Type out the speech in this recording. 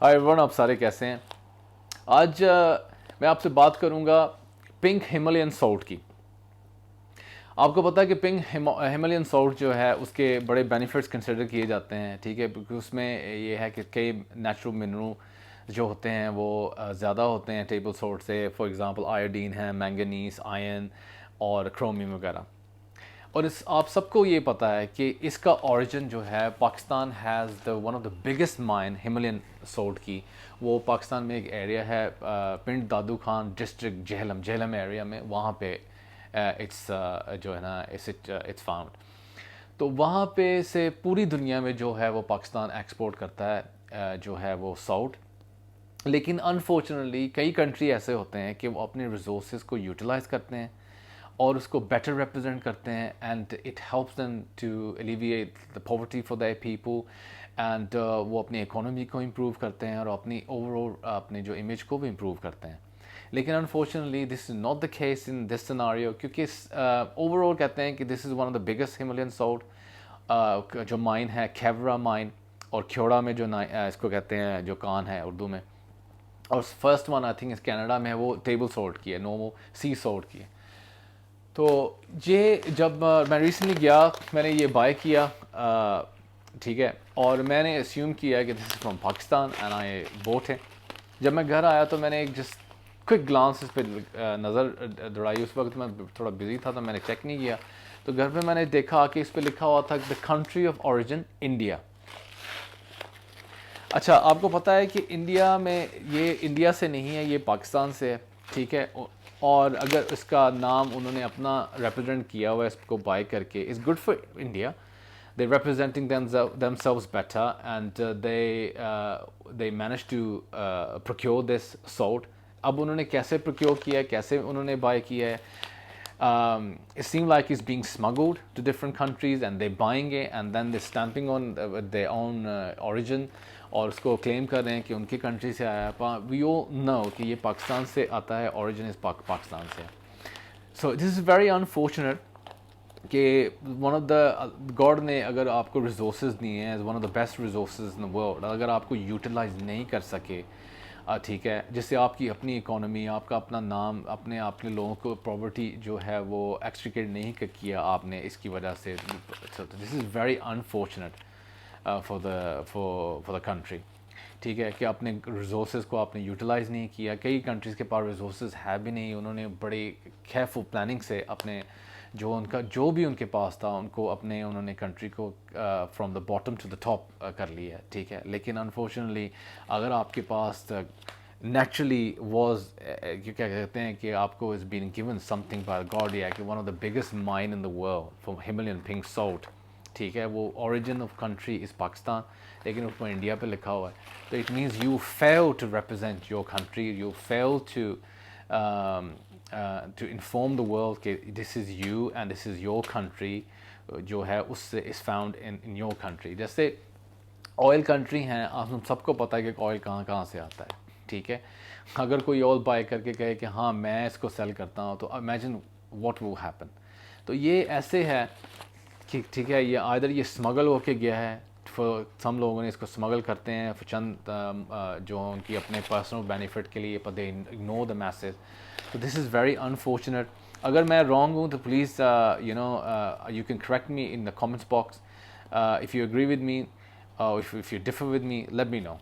High every one, آپ سارے کیسے ہیں؟ آج میں آپ سے بات کروں گا پنک ہمالین سالٹ کی. آپ کو پتا ہے کہ پنک ہمالین سالٹ جو ہے اس کے بڑے بینیفٹس کنسیڈر کیے جاتے ہیں، ٹھیک ہے، کیونکہ اس میں یہ ہے کہ کئی نیچرل منرل جو ہوتے ہیں وہ زیادہ ہوتے ہیں ٹیبل سالٹ سے. فار ایگزامپل آیوڈین ہے، مینگنیز، آئرن اور کرومیم وغیرہ. اور آپ سب کو یہ پتہ ہے کہ اس کا اوریجن جو ہے Pakistan has the one of the biggest mine Himalayan salt کی. وہ پاکستان میں ایک ایریا ہے پنڈ دادو خان ڈسٹرکٹ جہلم ایریا میں، وہاں پہ اٹس جو ہے نا اٹس فاؤنڈ. تو وہاں پہ سے پوری دنیا میں جو ہے وہ پاکستان ایکسپورٹ کرتا ہے جو ہے وہ سالٹ. لیکن انفارچونیٹلی کئی کنٹری ایسے ہوتے ہیں کہ وہ اپنے ریسورسز کو یوٹیلائز کرتے ہیں اور اس کو بیٹر ریپرزینٹ کرتے ہیں، and it helps them to alleviate the poverty for their people, and وہ اپنی اکانومی کو امپروو کرتے ہیں اور اپنی اوور آل اپنے جو امیج کو بھی امپروو کرتے ہیں. لیکن unfortunately this is not the case in this scenario, کیونکہ اوور آل کہتے ہیں کہ this is one of the biggest Himalayan salt. جو مائن ہے کھیورا مائن، اور کھیوڑا میں جو اس کو کہتے ہیں جو کان ہے اردو میں، اور فرسٹ ون آئی تھنک اس کینیڈا میں ہے، وہ ٹیبل سالٹ کی ہے، نو سی سالٹ کی ہے. تو یہ جب میں ریسنٹلی گیا میں نے یہ بائی کیا، ٹھیک ہے، اور میں نے اسیوم کیا کہ this is from Pakistan and I bought ہے. جب میں گھر آیا تو میں نے ایک جسٹ کوئک گلانس اس پہ نظر دوڑائی. اس وقت میں تھوڑا بزی تھا تو میں نے چیک نہیں کیا. تو گھر پہ میں نے دیکھا کہ اس پہ لکھا ہوا تھا the country of origin India. اچھا، آپ کو پتہ ہے کہ انڈیا میں یہ انڈیا سے نہیں ہے، یہ پاکستان سے ہے، ٹھیک ہے. اور اگر اس کا نام انہوں نے اپنا ریپرزینٹ کیا ہوا ہے اس کو بائی کر کے، is good for India. They representing themselves better and they manage to procure this salt. اب انہوں نے کیسے پروکیور کیا ہے، کیسے انہوں نے بائی کیا ہے، it seems like it's being smuggled to different countries and they're buying it and then they're stamping on their own origin, اور اس کو کلیم کر رہے ہیں کہ ان کی کنٹری سے آیا ہے. وی all know کہ یہ پاکستان سے آتا ہے، اوریجن از پاکستان سے. سو دس از ویری انفارچونیٹ کہ ون آف دا گاڈ نے اگر آپ کو ریسورسز دیے ہیں، one of the best resources in the world, اگر آپ کو یوٹیلائز نہیں کر سکے، ٹھیک ہے، جس سے آپ کی اپنی اکانومی، آپ کا اپنا نام، اپنے لوگوں کو پراپرٹی جو ہے وہ ایکسٹریکیٹ نہیں کیا آپ نے اس کی وجہ سے، this is very unfortunate for the country. ٹھیک ہے کہ اپنے ریسورسز کو آپ نے یوٹیلائز نہیں کیا. کئی کنٹریز کے پاس ریسورسز ہے بھی نہیں، انہوں نے بڑی کیئرفل پلاننگ سے اپنے جو بھی ان کے پاس تھا ان کو انہوں نے کنٹری کو from the bottom to the top کر لیا ہے، ٹھیک ہے. لیکن انفارچونیٹلی اگر آپ کے پاس نیچرلی واز کیا کہتے ہیں کہ آپ کو is been given something by God, یا کہ one of the biggest mine in the world for Himalayan pink salt, ٹھیک ہے، وہ origin of country is Pakistan, لیکن اس میں انڈیا پہ لکھا ہوا ہے. تو it means you fail to represent your country, you fail to inform the world کہ this is you and this is your country جو ہے اس سے is found in your country. جیسے آئل کنٹری ہیں، آپ سب کو پتہ ہے کہ آئل کہاں کہاں سے آتا ہے، ٹھیک ہے. اگر کوئی آئل بائی کر کے کہے کہ ہاں میں اس کو سیل کرتا ہوں، تو امیجن واٹ ول ہیپن. تو یہ ایسے ہے کہ ٹھیک ہے، یہ آئدر یہ اسمگل ہو کے گیا ہے، سم لوگوں نے اس کو اسمگل کرتے ہیں چند جو ان کی اپنے پرسنل بینیفٹ کے لیے، دے اگنور دا میسج. تو دس از ویری انفارچونیٹ. اگر میں رانگ ہوں تو please you can correct me in the comments box. If you agree with me, if you differ with me, let me know.